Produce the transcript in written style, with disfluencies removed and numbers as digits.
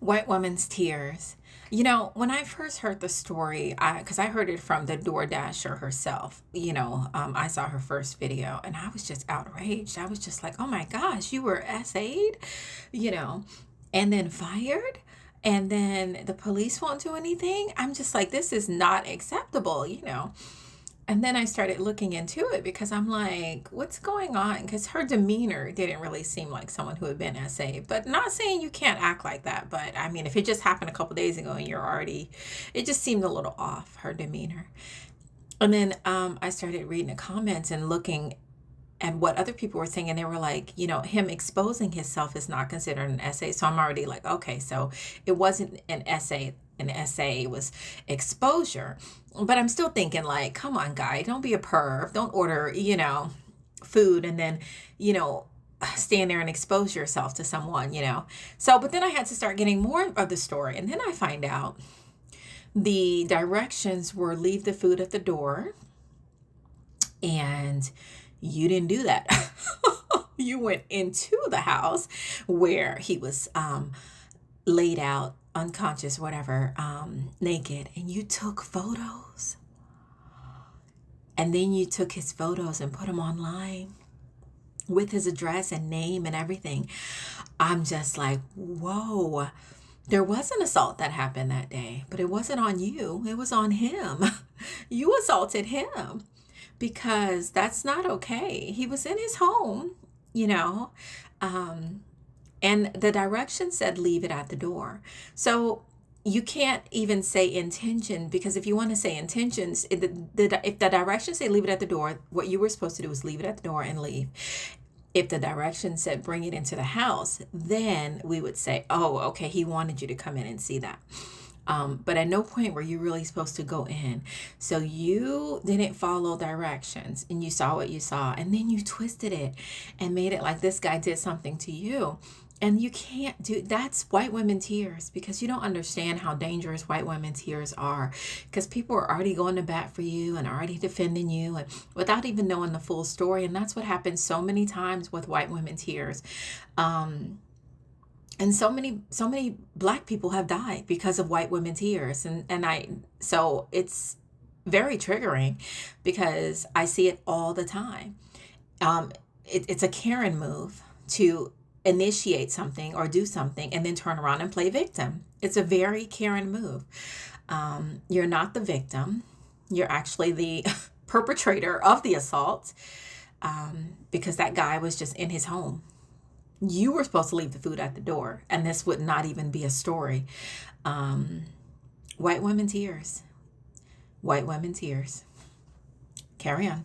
White woman's tears. You know, when I first heard the story, because I heard it from the Doordasher herself, I saw her first video and I was just outraged. I was just like, oh my gosh, you were SA'd, you know, and then fired, and then the police won't do anything. I'm just like, this is not acceptable. And then I started looking into it because I'm like, what's going on? Because her demeanor didn't really seem like someone who had been SA. But not saying you can't act like that. But I mean, if it just happened a couple days ago and it just seemed a little off, her demeanor. And then I started reading the comments and looking at what other people were saying. And they were like, him exposing himself is not considered an SA. So I'm already like, okay, so it wasn't an SA. An SA was exposure. But I'm still thinking like, come on, guy, don't be a perv. Don't order, food and then, you know, stand there and expose yourself to someone. So, but then I had to start getting more of the story. And then I find out the directions were leave the food at the door. And you didn't do that. You went into the house where he was laid out, unconscious, whatever, naked, and you took photos. And then you took his photos and put them online with his address and name and everything. I'm just like, whoa. There was an assault that happened that day, but it wasn't on you. It was on him. You assaulted him because that's not okay. He was in his home, you know. And the direction said leave it at the door. So you can't even say intention, because if you want to say intentions, if the directions say leave it at the door, what you were supposed to do is leave it at the door and leave. If the direction said bring it into the house, then we would say, oh, okay, he wanted you to come in and see that. But at no point were you really supposed to go in. So you didn't follow directions and you saw what you saw, and then you twisted it and made it like this guy did something to you. And you can't do that's white women tears, because you don't understand how dangerous white women tears are, because people are already going to bat for you and already defending you and without even knowing the full story. And that's what happens so many times with white women tears. And so many black people have died because of white women tears. So it's very triggering because I see it all the time. It's a Karen move to initiate something or do something and then turn around and play victim. It's a very Karen move. You're not the victim. You're actually the perpetrator of the assault, because that guy was just in his home. You were supposed to leave the food at the door, and this would not even be a story. White women tears. White women tears. Carry on.